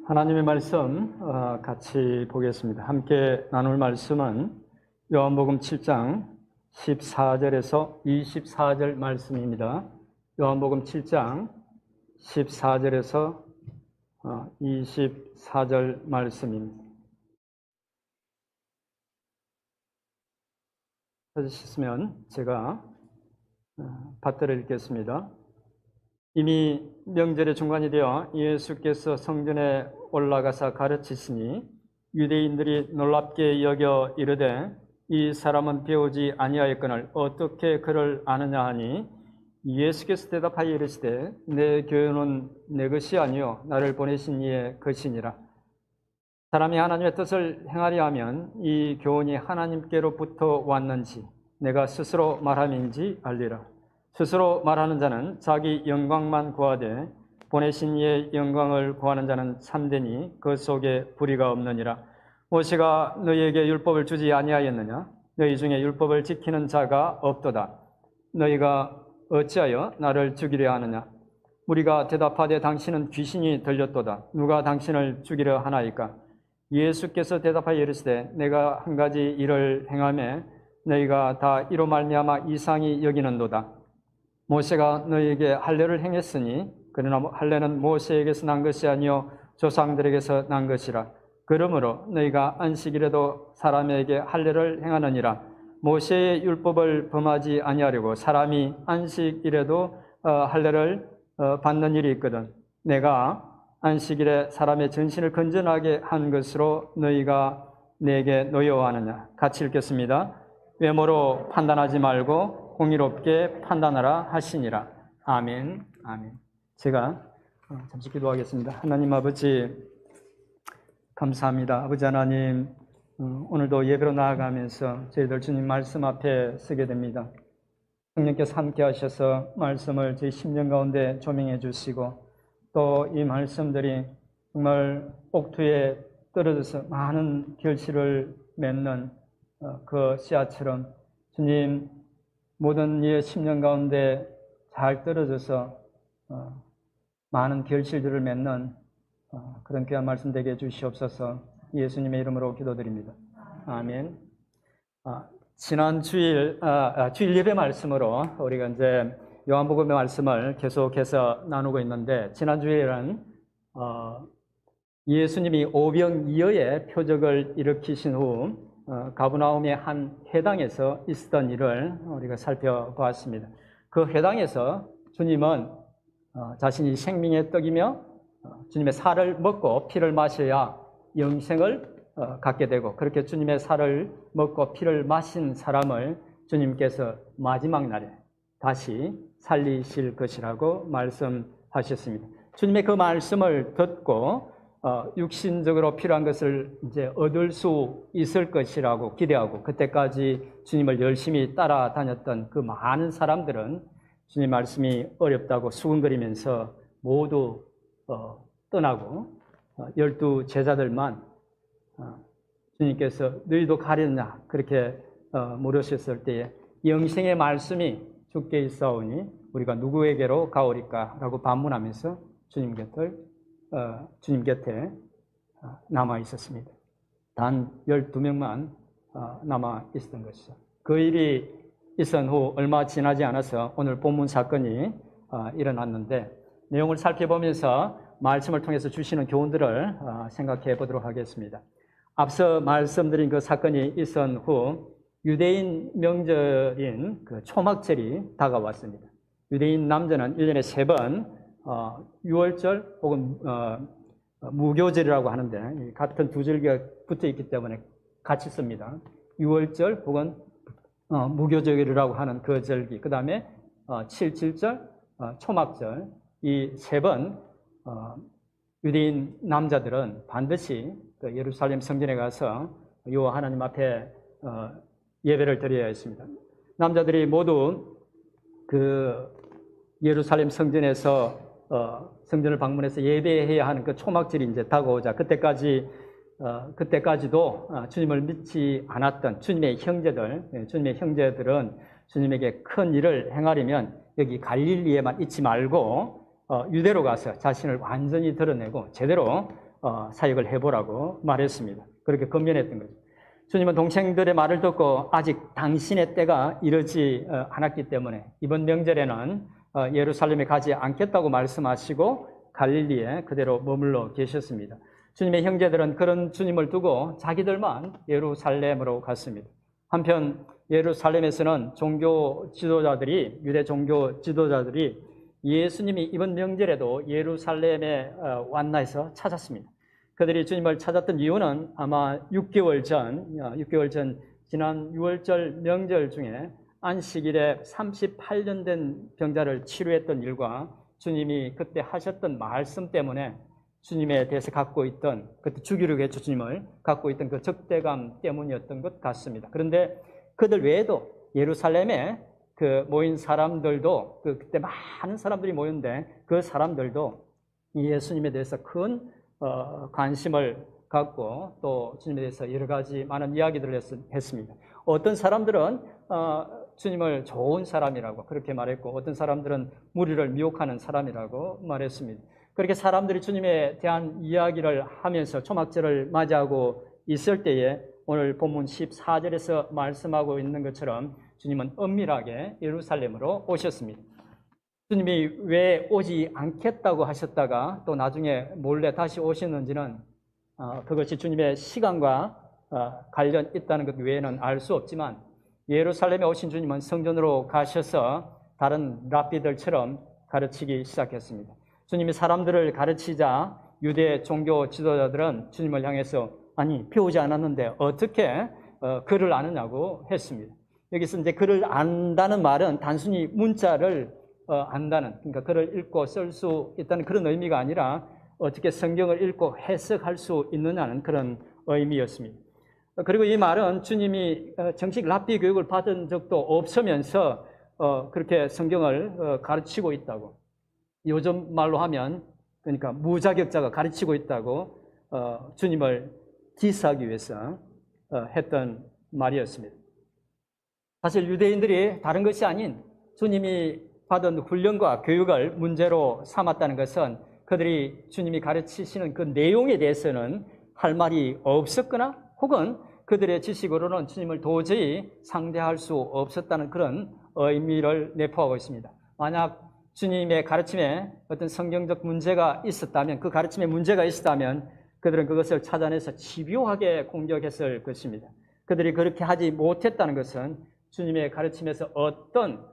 하나님의 말씀 같이 보겠습니다. 함께 나눌 말씀은 요한복음 7장 14절에서 24절 말씀입니다. 요한복음 7장 14절에서 24절 말씀입니다. 찾으셨으면 제가 받들어 읽겠습니다. 이미 명절의 중간이 되어 예수께서 성전에 올라가사 가르치시니 유대인들이 놀랍게 여겨 이르되 이 사람은 배우지 아니하였거늘 어떻게 그를 아느냐 하니 예수께서 대답하여 이르시되 내 교훈은 내 것이 아니요 나를 보내신 이의 것이니라. 사람이 하나님의 뜻을 행하려 하면 이 교훈이 하나님께로부터 왔는지 내가 스스로 말함인지 알리라. 스스로 말하는 자는 자기 영광만 구하되 보내신 이의 영광을 구하는 자는 참되니 그 속에 불의가 없느니라. 모세가 너희에게 율법을 주지 아니하였느냐? 너희 중에 율법을 지키는 자가 없도다. 너희가 어찌하여 나를 죽이려 하느냐? 우리가 대답하되 당신은 귀신이 들렸도다. 누가 당신을 죽이려 하나이까? 예수께서 대답하여 이르시되 내가 한 가지 일을 행하매 너희가 다 이로 말미암아 이상히 여기는도다. 모세가 너희에게 할례를 행했으니 그러나 할례는 모세에게서 난 것이 아니요 조상들에게서 난 것이라. 그러므로 너희가 안식일에도 사람에게 할례를 행하느니라. 모세의 율법을 범하지 아니하려고 사람이 안식일에도 할례를 받는 일이 있거든. 내가 안식일에 사람의 전신을 건전하게 한 것으로 너희가 내게 노여워하느냐. 같이 읽겠습니다. 외모로 판단하지 말고 공의롭게 판단하라 하시니라. 아멘. 아멘. 제가 잠시 기도하겠습니다. 하나님 아버지 감사합니다. 아버지 하나님, 오늘도 예배로 나아가면서 저희들 주님 말씀 앞에 서게 됩니다. 성령께서 함께 하셔서 말씀을 제 심령 가운데 조명해 주시고 또 이 말씀들이 정말 옥투에 떨어져서 많은 결실을 맺는 그 씨앗처럼 주님 모든 이의 심령 가운데 잘 떨어져서 많은 결실들을 맺는 그런 귀한 말씀 되게 해주시옵소서. 예수님의 이름으로 기도드립니다. 아멘. 지난 주일 예배 말씀으로 우리가 이제 요한복음의 말씀을 계속해서 나누고 있는데 지난 주일은 예수님이 오병이어의 표적을 일으키신 후 가브나움의 한 회당에서 있었던 일을 우리가 살펴보았습니다. 그 회당에서 주님은 자신이 생명의 떡이며 주님의 살을 먹고 피를 마셔야 영생을 갖게 되고 그렇게 주님의 살을 먹고 피를 마신 사람을 주님께서 마지막 날에 다시 살리실 것이라고 말씀하셨습니다. 주님의 그 말씀을 듣고 육신적으로 필요한 것을 이제 얻을 수 있을 것이라고 기대하고 그때까지 주님을 열심히 따라다녔던 그 많은 사람들은 주님 말씀이 어렵다고 수군거리면서 모두 떠나고 12 제자들만 주님께서 너희도 가렸냐 그렇게 물으셨을 때에 영생의 말씀이 주께 있사오니 우리가 누구에게로 가오리까 라고 반문하면서 주님 곁에 남아 있었습니다. 단 12명만 남아 있었던 것이죠. 그 일이 있은 후 얼마 지나지 않아서 오늘 본문 사건이 일어났는데 내용을 살펴보면서 말씀을 통해서 주시는 교훈들을 생각해 보도록 하겠습니다. 앞서 말씀드린 그 사건이 있은 후 유대인 명절인 그 초막절이 다가왔습니다. 유대인 남자는 1년에 3번 유월절 혹은 무교절이라고 하는데 같은 두 절기가 붙어 있기 때문에 같이 씁니다. 유월절 혹은 무교절이라고 하는 그 절기, 그 다음에 7.7절, 초막절 이 3번 유대인 남자들은 반드시 그 예루살렘 성전에 가서 여호와 하나님 앞에 예배를 드려야 했습니다. 남자들이 모두 그 예루살렘 성전에서 성전을 방문해서 예배해야 하는 그 초막절이 이제 다가오자 그때까지도 주님을 믿지 않았던 주님의 형제들은 주님에게 큰 일을 행하려면 여기 갈릴리에만 있지 말고 유대로 가서 자신을 완전히 드러내고 제대로 사역을 해보라고 말했습니다. 그렇게 건면했던 거죠. 주님은 동생들의 말을 듣고 아직 당신의 때가 이르지 않았기 때문에 이번 명절에는 예루살렘에 가지 않겠다고 말씀하시고 갈릴리에 그대로 머물러 계셨습니다. 주님의 형제들은 그런 주님을 두고 자기들만 예루살렘으로 갔습니다. 한편 예루살렘에서는 유대 종교 지도자들이 예수님이 이번 명절에도 예루살렘에 왔나 해서 찾았습니다. 그들이 주님을 찾았던 이유는 아마 6개월 전 지난 6월절 명절 중에 안식일에 38년 된 병자를 치료했던 일과 주님이 그때 하셨던 말씀 때문에 주님에 대해서 갖고 있던, 그때 죽이려고 했죠, 주님을 갖고 있던 그 적대감 때문이었던 것 같습니다. 그런데 그들 외에도 예루살렘에 그 모인 사람들도, 그때 많은 사람들이 모였는데 그 사람들도 예수님에 대해서 큰 관심을 갖고 또 주님에 대해서 여러 가지 많은 이야기들을 했습니다. 어떤 사람들은 주님을 좋은 사람이라고 그렇게 말했고, 어떤 사람들은 무리를 미혹하는 사람이라고 말했습니다. 그렇게 사람들이 주님에 대한 이야기를 하면서 초막절을 맞이하고 있을 때에 오늘 본문 14절에서 말씀하고 있는 것처럼 주님은 엄밀하게 예루살렘으로 오셨습니다. 주님이 왜 오지 않겠다고 하셨다가 또 나중에 몰래 다시 오셨는지는 그것이 주님의 시간과 관련 있다는 것 외에는 알 수 없지만, 예루살렘에 오신 주님은 성전으로 가셔서 다른 랍비들처럼 가르치기 시작했습니다. 주님이 사람들을 가르치자 유대 종교 지도자들은 주님을 향해서 아니 배우지 않았는데 어떻게 글을 아느냐고 했습니다. 여기서 이제 글을 안다는 말은 단순히 문자를 안다는, 그러니까 글을 읽고 쓸 수 있다는 그런 의미가 아니라 어떻게 성경을 읽고 해석할 수 있느냐는 그런 의미였습니다. 그리고 이 말은 주님이 정식 랍비 교육을 받은 적도 없으면서 그렇게 성경을 가르치고 있다고, 요즘 말로 하면 그러니까 무자격자가 가르치고 있다고 주님을 디스하기 위해서 했던 말이었습니다. 사실 유대인들이 다른 것이 아닌 주님이 받은 훈련과 교육을 문제로 삼았다는 것은 그들이 주님이 가르치시는 그 내용에 대해서는 할 말이 없었거나 혹은 그들의 지식으로는 주님을 도저히 상대할 수 없었다는 그런 의미를 내포하고 있습니다. 만약 주님의 가르침에 어떤 성경적 문제가 있었다면, 그 가르침에 문제가 있었다면 그들은 그것을 찾아내서 집요하게 공격했을 것입니다. 그들이 그렇게 하지 못했다는 것은 주님의 가르침에서 어떤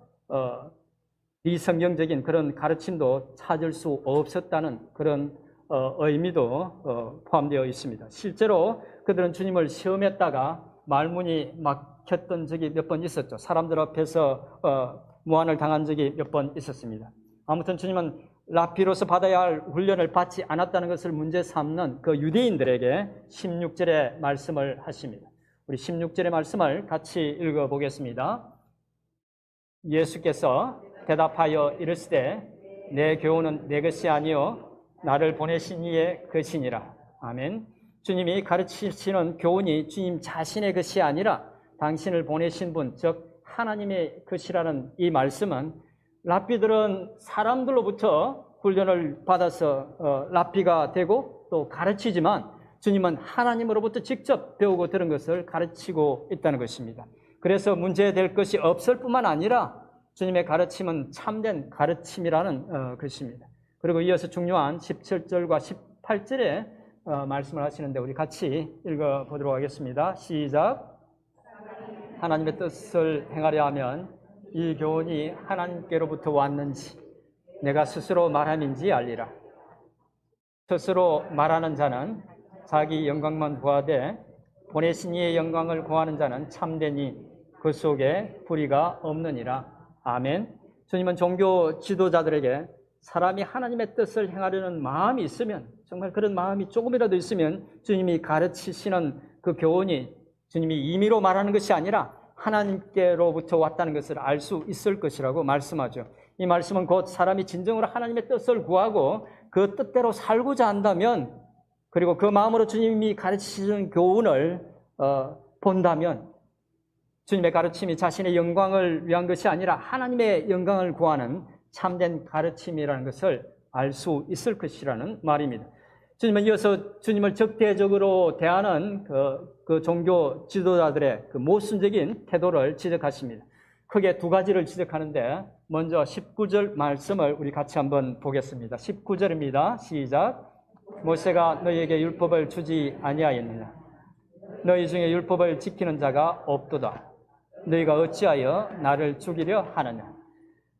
비성경적인 그런 가르침도 찾을 수 없었다는 그런 의미도 포함되어 있습니다. 실제로 그들은 주님을 시험했다가 말문이 막혔던 적이 몇 번 있었죠. 사람들 앞에서 무한을 당한 적이 몇 번 있었습니다. 아무튼 주님은 랍비로서 받아야 할 훈련을 받지 않았다는 것을 문제 삼는 그 유대인들에게 16절의 말씀을 하십니다. 우리 16절의 말씀을 같이 읽어보겠습니다. 예수께서 대답하여 이르시되 내 교훈은 내 것이 아니요 나를 보내신 이의 것이니라. 아멘. 주님이 가르치시는 교훈이 주님 자신의 것이 아니라 당신을 보내신 분, 즉 하나님의 것이라는 이 말씀은, 랍비들은 사람들로부터 훈련을 받아서 랍비가 되고 또 가르치지만 주님은 하나님으로부터 직접 배우고 들은 것을 가르치고 있다는 것입니다. 그래서 문제될 것이 없을 뿐만 아니라 주님의 가르침은 참된 가르침이라는 것입니다. 그리고 이어서 중요한 17절과 18절에 말씀을 하시는데 우리 같이 읽어보도록 하겠습니다. 시작. 하나님의 뜻을 행하려 하면 이 교훈이 하나님께로부터 왔는지 내가 스스로 말함인지 알리라. 스스로 말하는 자는 자기 영광만 구하되 보내신 이의 영광을 구하는 자는 참되니 그 속에 불의가 없느니라. 아멘. 주님은 종교 지도자들에게 사람이 하나님의 뜻을 행하려는 마음이 있으면, 정말 그런 마음이 조금이라도 있으면 주님이 가르치시는 그 교훈이 주님이 임의로 말하는 것이 아니라 하나님께로부터 왔다는 것을 알 수 있을 것이라고 말씀하죠. 이 말씀은 곧 사람이 진정으로 하나님의 뜻을 구하고 그 뜻대로 살고자 한다면, 그리고 그 마음으로 주님이 가르치시는 교훈을 본다면 주님의 가르침이 자신의 영광을 위한 것이 아니라 하나님의 영광을 구하는 참된 가르침이라는 것을 알 수 있을 것이라는 말입니다. 주님은 이어서 주님을 적대적으로 대하는 그 종교 지도자들의 그 모순적인 태도를 지적하십니다. 크게 두 가지를 지적하는데 먼저 19절 말씀을 우리 같이 한번 보겠습니다. 19절입니다. 시작. 모세가 너희에게 율법을 주지 아니하였느냐? 너희 중에 율법을 지키는 자가 없도다. 너희가 어찌하여 나를 죽이려 하느냐?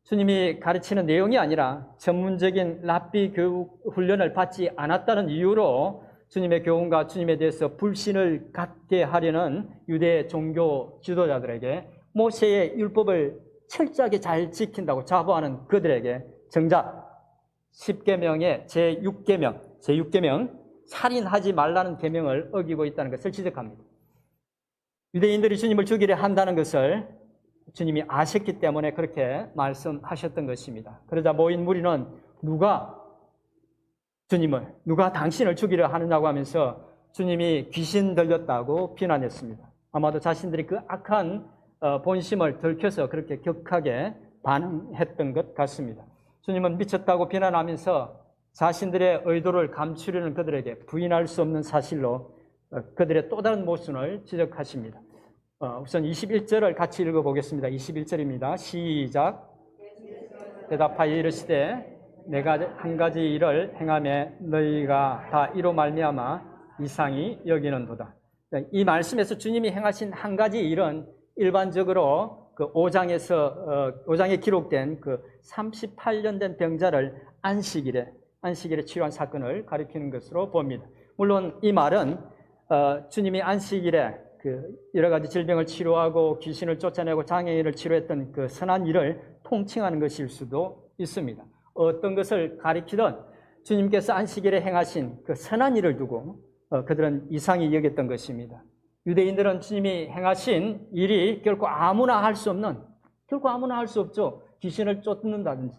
주님이 가르치는 내용이 아니라 전문적인 랍비 교육 훈련을 받지 않았다는 이유로 주님의 교훈과 주님에 대해서 불신을 갖게 하려는 유대 종교 지도자들에게 모세의 율법을 철저하게 잘 지킨다고 자부하는 그들에게 정작 10계명의 제6계명 살인하지 말라는 계명을 어기고 있다는 것을 지적합니다. 유대인들이 주님을 죽이려 한다는 것을 주님이 아셨기 때문에 그렇게 말씀하셨던 것입니다. 그러자 모인 무리는 누가 당신을 죽이려 하느냐고 하면서 주님이 귀신 들렸다고 비난했습니다. 아마도 자신들이 그 악한 본심을 들켜서 그렇게 격하게 반응했던 것 같습니다. 주님은 미쳤다고 비난하면서 자신들의 의도를 감추려는 그들에게 부인할 수 없는 사실로 그들의 또 다른 모순을 지적하십니다. 우선 21절을 같이 읽어보겠습니다. 21절입니다. 시작. 대답하여 이르시되 내가 한 가지 일을 행하매 너희가 다 이로 말미암아 이상히 여기는도다. 이 말씀에서 주님이 행하신 한 가지 일은 일반적으로 그 5장에 기록된 그 38년 된 병자를 안식일에 치유한 사건을 가리키는 것으로 봅니다. 물론 이 말은 주님이 안식일에 그 여러 가지 질병을 치료하고 귀신을 쫓아내고 장애인을 치료했던 그 선한 일을 통칭하는 것일 수도 있습니다. 어떤 것을 가리키든 주님께서 안식일에 행하신 그 선한 일을 두고 그들은 이상히 여겼던 것입니다. 유대인들은 주님이 행하신 일이 결코 아무나 할 수 없죠. 귀신을 쫓는다든지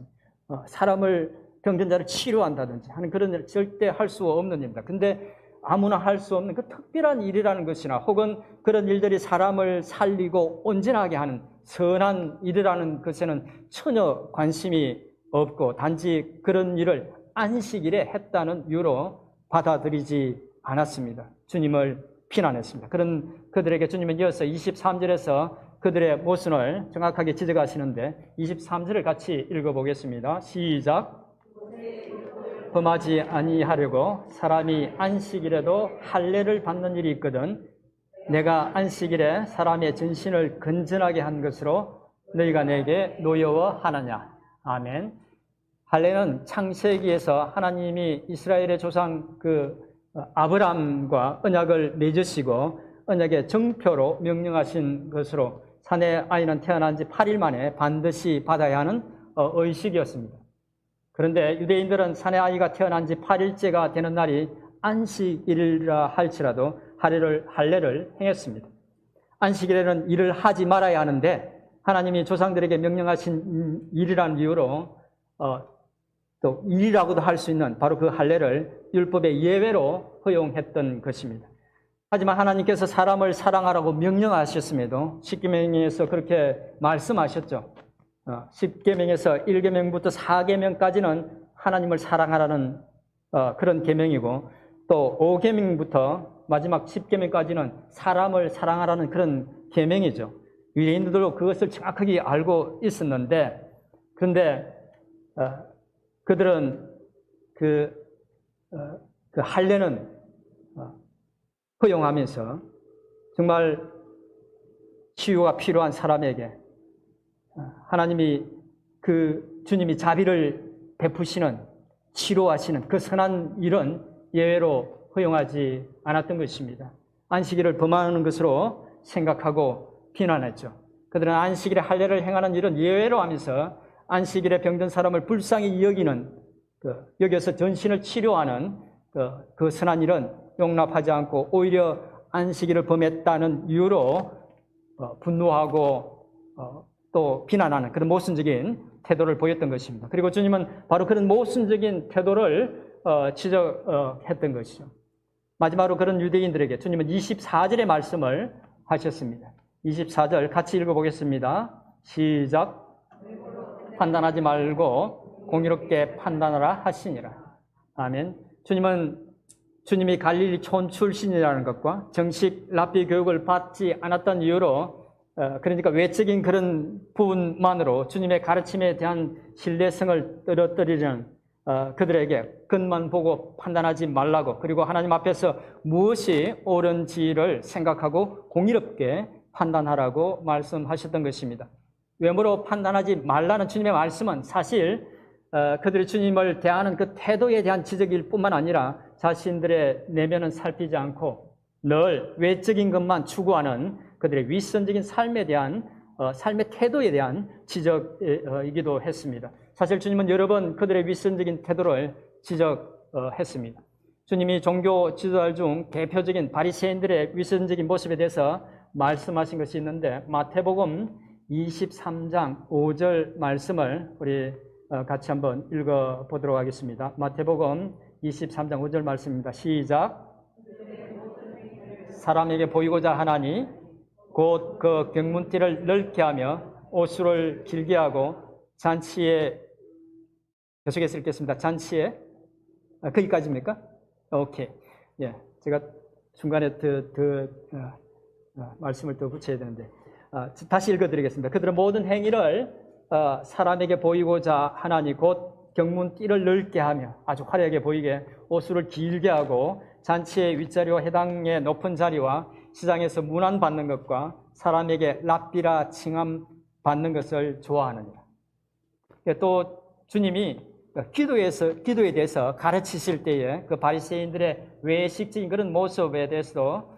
사람을 병든자를 치료한다든지 하는 그런 일을 절대 할 수 없는 일입니다. 근데 아무나 할 수 없는 그 특별한 일이라는 것이나 혹은 그런 일들이 사람을 살리고 온전하게 하는 선한 일이라는 것에는 전혀 관심이 없고 단지 그런 일을 안식일에 했다는 이유로 받아들이지 않았습니다. 주님을 비난했습니다. 그런 그들에게 주님은 이어서 23절에서 그들의 모순을 정확하게 지적하시는데 23절을 같이 읽어보겠습니다. 시작. 범하지 아니하려고 사람이 안식일에도 할례를 받는 일이 있거든 내가 안식일에 사람의 전신을 건전하게 한 것으로 너희가 내게 노여워하느냐. 아멘. 할례는 창세기에서 하나님이 이스라엘의 조상 아브람과 언약을 맺으시고 언약의 정표로 명령하신 것으로 사내 아이는 태어난 지 8일 만에 반드시 받아야 하는 의식이었습니다. 그런데 유대인들은 사내 아이가 태어난 지 8일째가 되는 날이 안식일이라 할지라도 할례를 행했습니다. 안식일에는 일을 하지 말아야 하는데 하나님이 조상들에게 명령하신 일이라는 이유로 또 일이라고도 할 수 있는 바로 그 할례를 율법의 예외로 허용했던 것입니다. 하지만 하나님께서 사람을 사랑하라고 명령하셨음에도 10계명에서 그렇게 말씀하셨죠. 10계명에서 1계명부터 4계명까지는 하나님을 사랑하라는 그런 계명이고 또 5계명부터 마지막 10계명까지는 사람을 사랑하라는 그런 계명이죠. 유대인들도 그것을 정확하게 알고 있었는데 그런데 그들은 그 할례는 허용하면서 정말 치유가 필요한 사람에게 하나님이 주님이 자비를 베푸시는 치료하시는 그 선한 일은 예외로 허용하지 않았던 것입니다. 안식일을 범하는 것으로 생각하고 비난했죠. 그들은 안식일에 할례를 행하는 일은 예외로 하면서 안식일에 병든 사람을 불쌍히 여겨서 전신을 치료하는 그 선한 일은 용납하지 않고 오히려 안식일을 범했다는 이유로 분노하고 또 비난하는 그런 모순적인 태도를 보였던 것입니다. 그리고 주님은 바로 그런 모순적인 태도를 지적했던 것이죠. 마지막으로 그런 유대인들에게 주님은 24절의 말씀을 하셨습니다. 24절 같이 읽어보겠습니다. 시작. 판단하지 말고 공의롭게 판단하라 하시니라. 아멘. 주님은 주님이 갈릴리 촌 출신이라는 것과 정식 랍비 교육을 받지 않았던 이유로 그러니까 외적인 그런 부분만으로 주님의 가르침에 대한 신뢰성을 떨어뜨리는 그들에게 겉만 보고 판단하지 말라고, 그리고 하나님 앞에서 무엇이 옳은지를 생각하고 공의롭게 판단하라고 말씀하셨던 것입니다. 외모로 판단하지 말라는 주님의 말씀은 사실 그들이 주님을 대하는 그 태도에 대한 지적일 뿐만 아니라 자신들의 내면은 살피지 않고 늘 외적인 것만 추구하는 그들의 윗선적인 삶에 대한 삶의 태도에 대한 지적이기도 했습니다. 사실 주님은 여러 번 그들의 윗선적인 태도를 지적했습니다. 주님이 종교 지도자들 중 대표적인 바리새인들의 윗선적인 모습에 대해서 말씀하신 것이 있는데, 마태복음 23장 5절 말씀을 우리 같이 한번 읽어보도록 하겠습니다. 마태복음 23장 5절 말씀입니다. 시작. 사람에게 보이고자 하나니 곧 그 경문띠를 넓게 하며 옷수를 길게 하고 잔치에, 계속해서 읽겠습니다. 잔치에, 거기까지입니까? 오케이. 예, 제가 중간에 말씀을 더 붙여야 되는데, 다시 읽어드리겠습니다. 그들은 모든 행위를 사람에게 보이고자 하나니 곧 경문띠를 넓게 하며, 아주 화려하게 보이게 옷수를 길게 하고 잔치의 윗자리와 해당의 높은 자리와 시장에서 문안받는 것과 사람에게 랍비라 칭함 받는 것을 좋아하느니라. 또 주님이 기도에 대해서 가르치실 때에 그 바리새인들의 외식적인 그런 모습에 대해서도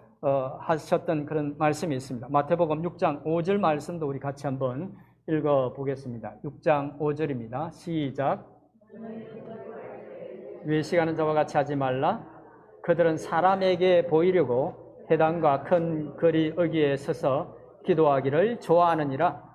하셨던 그런 말씀이 있습니다. 마태복음 6장 5절 말씀도 우리 같이 한번 읽어보겠습니다. 6장 5절입니다. 시작. 외식하는 자와 같이 하지 말라. 그들은 사람에게 보이려고 회당과 큰 거리 어귀에 서서 기도하기를 좋아하느니라.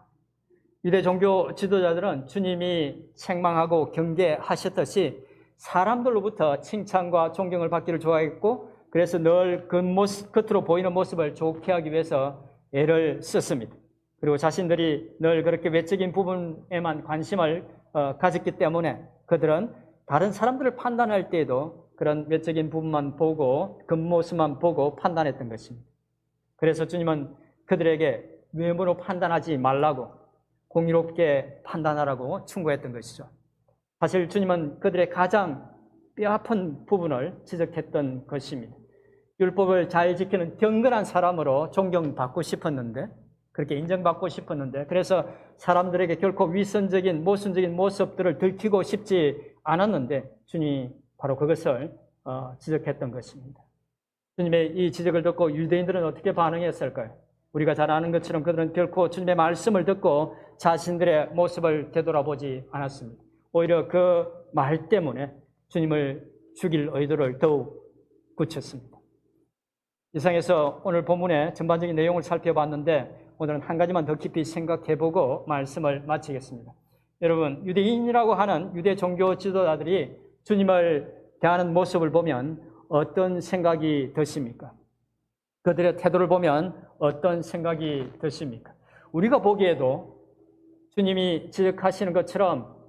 유대 종교 지도자들은 주님이 책망하고 경계하셨듯이 사람들로부터 칭찬과 존경을 받기를 좋아했고, 그래서 늘 겉으로 보이는 모습을 좋게 하기 위해서 애를 썼습니다. 그리고 자신들이 늘 그렇게 외적인 부분에만 관심을 가졌기 때문에 그들은 다른 사람들을 판단할 때에도 그런 외적인 부분만 보고 겉모습만 보고 판단했던 것입니다. 그래서 주님은 그들에게 외모로 판단하지 말라고, 공의롭게 판단하라고 충고했던 것이죠. 사실 주님은 그들의 가장 뼈아픈 부분을 지적했던 것입니다. 율법을 잘 지키는 경건한 사람으로 존경받고 싶었는데, 그렇게 인정받고 싶었는데, 그래서 사람들에게 결코 위선적인 모순적인 모습들을 들키고 싶지 않았는데 주님이 바로 그것을 지적했던 것입니다. 주님의 이 지적을 듣고 유대인들은 어떻게 반응했을까요? 우리가 잘 아는 것처럼 그들은 결코 주님의 말씀을 듣고 자신들의 모습을 되돌아보지 않았습니다. 오히려 그 말 때문에 주님을 죽일 의도를 더욱 굳혔습니다. 이상해서 오늘 본문의 전반적인 내용을 살펴봤는데, 오늘은 한 가지만 더 깊이 생각해보고 말씀을 마치겠습니다. 여러분, 유대인이라고 하는 유대 종교 지도자들이 주님을 대하는 모습을 보면 어떤 생각이 드십니까? 그들의 태도를 보면 어떤 생각이 드십니까? 우리가 보기에도 주님이 지적하시는 것처럼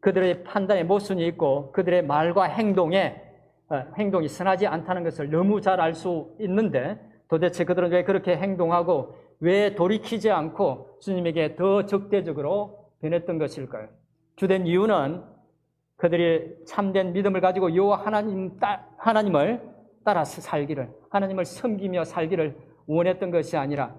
그들의 판단에 모순이 있고 그들의 말과 행동이 선하지 않다는 것을 너무 잘 알 수 있는데, 도대체 그들은 왜 그렇게 행동하고 왜 돌이키지 않고 주님에게 더 적대적으로 변했던 것일까요? 주된 이유는 그들이 참된 믿음을 가지고 여호와 하나님을 따라서 살기를, 하나님을 섬기며 살기를 원했던 것이 아니라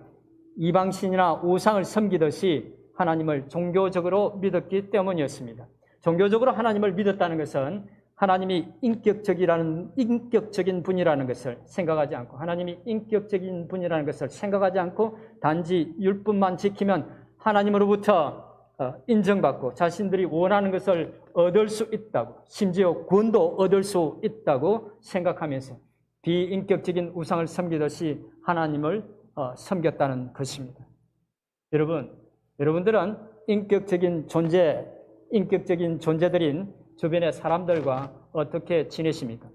이방신이나 우상을 섬기듯이 하나님을 종교적으로 믿었기 때문이었습니다. 종교적으로 하나님을 믿었다는 것은 하나님이 인격적인 분이라는 것을 생각하지 않고, 하나님이 인격적인 분이라는 것을 생각하지 않고 단지 율법만 지키면 하나님으로부터 인정받고 자신들이 원하는 것을 얻을 수 있다고, 심지어 구원도 얻을 수 있다고 생각하면서 비인격적인 우상을 섬기듯이 하나님을 섬겼다는 것입니다. 여러분들은 인격적인 존재들인 주변의 사람들과 어떻게 지내십니까?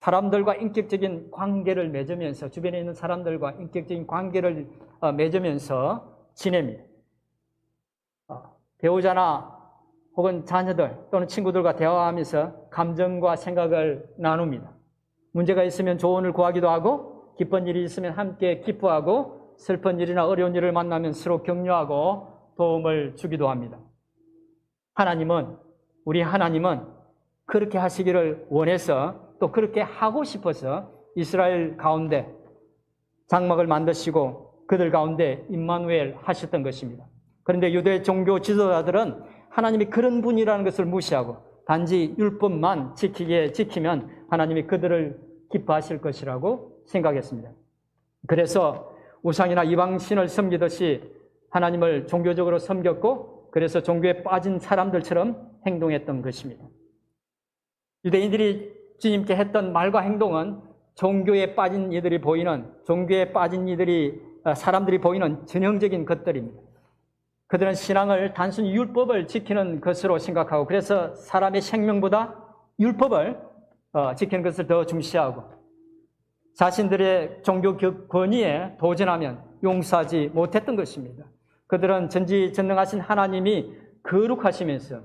사람들과 인격적인 관계를 맺으면서, 주변에 있는 사람들과 인격적인 관계를 맺으면서 지냅니다. 배우자나 혹은 자녀들 또는 친구들과 대화하면서 감정과 생각을 나눕니다. 문제가 있으면 조언을 구하기도 하고, 기쁜 일이 있으면 함께 기뻐하고, 슬픈 일이나 어려운 일을 만나면 서로 격려하고 도움을 주기도 합니다. 우리 하나님은 그렇게 하시기를 원해서, 또 그렇게 하고 싶어서 이스라엘 가운데 장막을 만드시고 그들 가운데 임마누엘 하셨던 것입니다. 그런데 유대 종교 지도자들은 하나님이 그런 분이라는 것을 무시하고 단지 율법만 지키면 하나님이 그들을 기뻐하실 것이라고 생각했습니다. 그래서 우상이나 이방신을 섬기듯이 하나님을 종교적으로 섬겼고, 그래서 종교에 빠진 사람들처럼 행동했던 것입니다. 유대인들이 주님께 했던 말과 행동은 종교에 빠진 사람들이 보이는 전형적인 것들입니다. 그들은 신앙을 단순히 율법을 지키는 것으로 생각하고, 그래서 사람의 생명보다 율법을 지키는 것을 더 중시하고, 자신들의 종교 권위에 도전하면 용서하지 못했던 것입니다. 그들은 전지전능하신 하나님이 거룩하시면서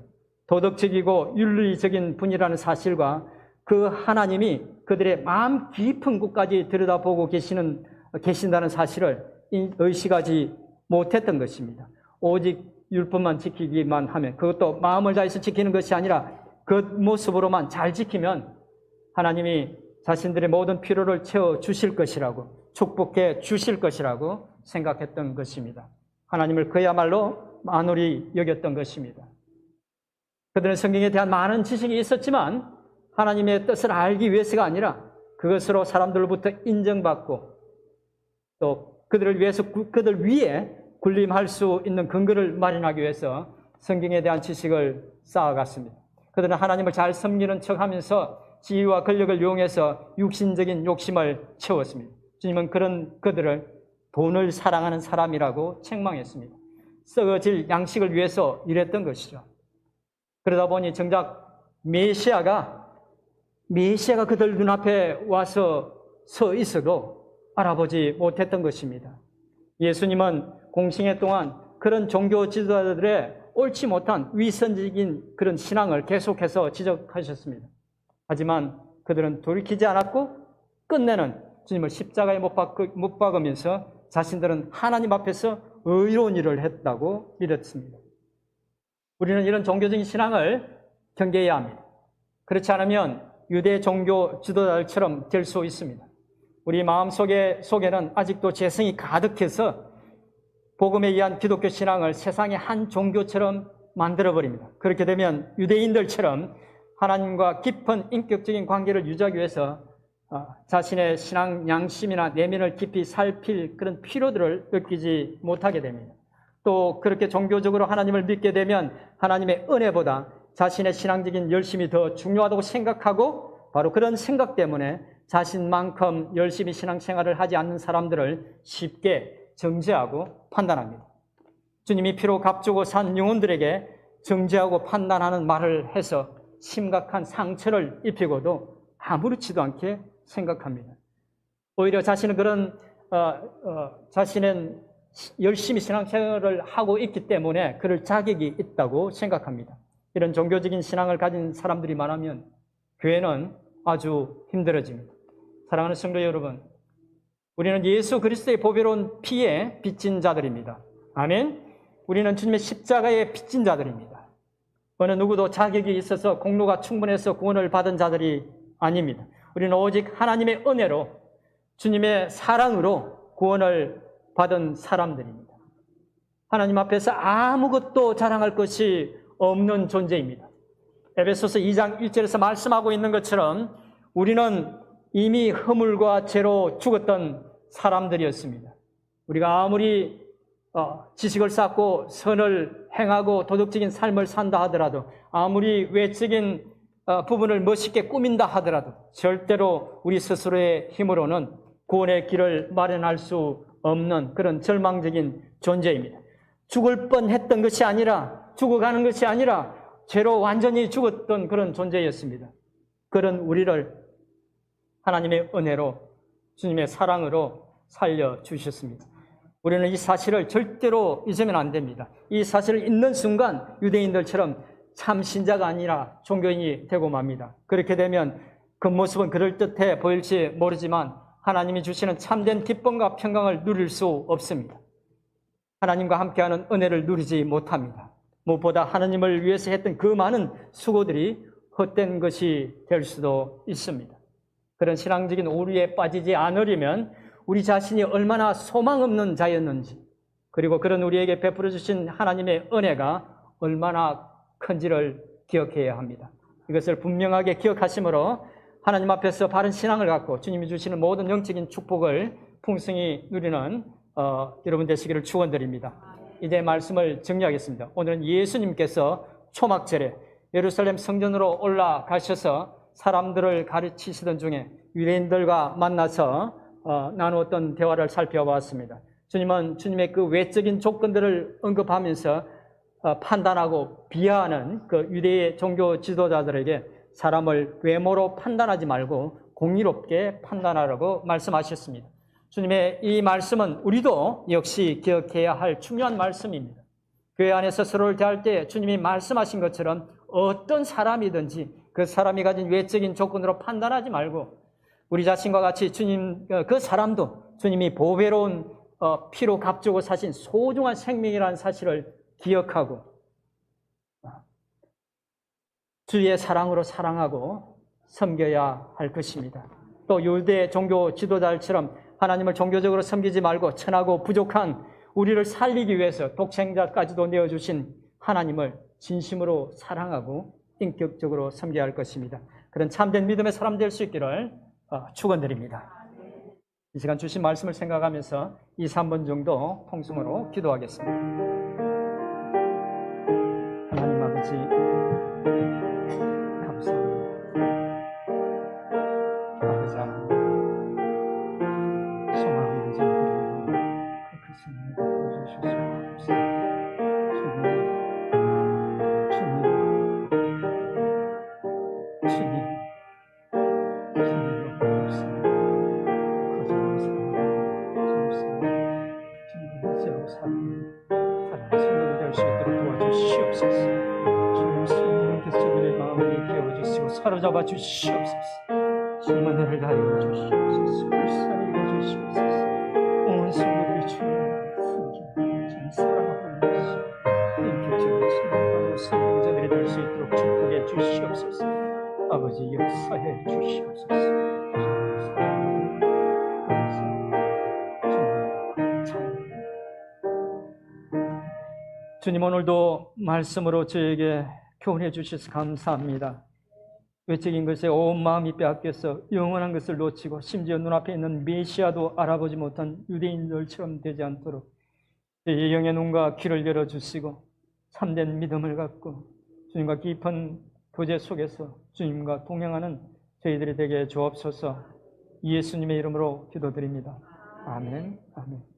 도덕적이고 윤리적인 분이라는 사실과 그 하나님이 그들의 마음 깊은 곳까지 들여다보고 계신다는 사실을 의식하지 못했던 것입니다. 오직 율법만 지키기만 하면, 그것도 마음을 다해서 지키는 것이 아니라 겉모습으로만 잘 지키면 하나님이 자신들의 모든 필요를 채워주실 것이라고, 축복해 주실 것이라고 생각했던 것입니다. 하나님을 그야말로 만홀히 여겼던 것입니다. 그들은 성경에 대한 많은 지식이 있었지만 하나님의 뜻을 알기 위해서가 아니라 그것으로 사람들로부터 인정받고, 또 그들 위에 군림할 수 있는 근거를 마련하기 위해서 성경에 대한 지식을 쌓아갔습니다. 그들은 하나님을 잘 섬기는 척하면서 지위와 권력을 이용해서 육신적인 욕심을 채웠습니다. 주님은 그런 그들을 돈을 사랑하는 사람이라고 책망했습니다. 썩어질 양식을 위해서 일했던 것이죠. 그러다 보니 정작 메시아가 그들 눈앞에 와서 서 있어도 알아보지 못했던 것입니다. 예수님은 공생애 동안 그런 종교 지도자들의 옳지 못한 위선적인 그런 신앙을 계속해서 지적하셨습니다. 하지만 그들은 돌이키지 않았고, 끝내는 주님을 십자가에 못 박으면서 자신들은 하나님 앞에서 의로운 일을 했다고 믿었습니다. 우리는 이런 종교적인 신앙을 경계해야 합니다. 그렇지 않으면 유대 종교 지도자들처럼 될 수 있습니다. 우리 마음속에는 아직도 죄성이 가득해서 복음에 의한 기독교 신앙을 세상의 한 종교처럼 만들어버립니다. 그렇게 되면 유대인들처럼 하나님과 깊은 인격적인 관계를 유지하기 위해서 자신의 신앙 양심이나 내면을 깊이 살필 그런 필요들을 느끼지 못하게 됩니다. 또 그렇게 종교적으로 하나님을 믿게 되면 하나님의 은혜보다 자신의 신앙적인 열심이 더 중요하다고 생각하고, 바로 그런 생각 때문에 자신만큼 열심히 신앙생활을 하지 않는 사람들을 쉽게 정죄하고 판단합니다. 주님이 피로 값주고 산 영혼들에게 정죄하고 판단하는 말을 해서 심각한 상처를 입히고도 아무렇지도 않게 생각합니다. 오히려 자신은 열심히 신앙생활을 하고 있기 때문에 그럴 자격이 있다고 생각합니다. 이런 종교적인 신앙을 가진 사람들이 많으면 교회는 아주 힘들어집니다. 사랑하는 성도 여러분, 우리는 예수 그리스도의 보배로운 피에 빚진 자들입니다. 아멘. 우리는 주님의 십자가에 빚진 자들입니다. 어느 누구도 자격이 있어서 공로가 충분해서 구원을 받은 자들이 아닙니다. 우리는 오직 하나님의 은혜로, 주님의 사랑으로 구원을 받은 사람들입니다. 하나님 앞에서 아무것도 자랑할 것이 없는 존재입니다. 에베소서 2장 1절에서 말씀하고 있는 것처럼 우리는 이미 허물과 죄로 죽었던 사람들이었습니다. 우리가 아무리 지식을 쌓고 선을 행하고 도덕적인 삶을 산다 하더라도, 아무리 외적인 부분을 멋있게 꾸민다 하더라도 절대로 우리 스스로의 힘으로는 구원의 길을 마련할 수 없는 그런 절망적인 존재입니다. 죽어가는 것이 아니라 죄로 완전히 죽었던 그런 존재였습니다. 그런 우리를 하나님의 은혜로, 주님의 사랑으로 살려주셨습니다. 우리는 이 사실을 절대로 잊으면 안 됩니다. 이 사실을 잊는 순간 유대인들처럼 참 신자가 아니라 종교인이 되고 맙니다. 그렇게 되면 겉모습은 그럴듯해 보일지 모르지만 하나님이 주시는 참된 기쁨과 평강을 누릴 수 없습니다. 하나님과 함께하는 은혜를 누리지 못합니다. 무엇보다 하나님을 위해서 했던 그 많은 수고들이 헛된 것이 될 수도 있습니다. 그런 신앙적인 오류에 빠지지 않으려면 우리 자신이 얼마나 소망 없는 자였는지, 그리고 그런 우리에게 베풀어 주신 하나님의 은혜가 얼마나 큰지를 기억해야 합니다. 이것을 분명하게 기억하심으로 하나님 앞에서 바른 신앙을 갖고 주님이 주시는 모든 영적인 축복을 풍성히 누리는 여러분 되시기를 축원드립니다. 이제 말씀을 정리하겠습니다. 오늘은 예수님께서 초막절에 예루살렘 성전으로 올라가셔서 사람들을 가르치시던 중에 유대인들과 만나서 나누었던 대화를 살펴보았습니다. 주님은 주님의 그 외적인 조건들을 언급하면서 판단하고 비하하는 그 유대의 종교 지도자들에게 사람을 외모로 판단하지 말고 공의롭게 판단하라고 말씀하셨습니다. 주님의 이 말씀은 우리도 역시 기억해야 할 중요한 말씀입니다. 교회 안에서 서로를 대할 때 주님이 말씀하신 것처럼 어떤 사람이든지 그 사람이 가진 외적인 조건으로 판단하지 말고 우리 자신과 같이 주님, 그 사람도 주님이 보배로운 피로 값주고 사신 소중한 생명이라는 사실을 기억하고 주의 사랑으로 사랑하고 섬겨야 할 것입니다. 또 유대 종교 지도자들처럼 하나님을 종교적으로 섬기지 말고 천하고 부족한 우리를 살리기 위해서 독생자까지도 내어주신 하나님을 진심으로 사랑하고 인격적으로 섬겨야 할 것입니다. 그런 참된 믿음의 사람 될 수 있기를 축원드립니다. 이 시간 주신 말씀을 생각하면서 2, 3분 정도 통성으로 기도하겠습니다. 하나님 아버지 감사합니다. 아버지 하나님 소망 있는 자들이 그 승리를 보여주실 수가 없습니다. 사로잡아 주시옵소서. 주님의 은혜를 다하여 주시옵소서. 불쌍히 여겨주시옵소서. 온 성도들이 주님을 섬기며 주님 사랑하고 있으시오. 인격적으로 섬기고 섬기는 자들이 될 수 있도록 축복해 주시옵소서. 아버지 역사해 주시옵소서. 주님 오늘도 말씀으로 저에게 교훈해 주셔서 감사합니다. 외적인 것에 온 마음이 빼앗겨서 영원한 것을 놓치고 심지어 눈앞에 있는 메시아도 알아보지 못한 유대인들처럼 되지 않도록 제 영의 눈과 귀를 열어주시고 참된 믿음을 갖고 주님과 깊은 교제 속에서 주님과 동행하는 저희들이 되게 주옵소서. 예수님의 이름으로 기도드립니다. 아멘. 아멘.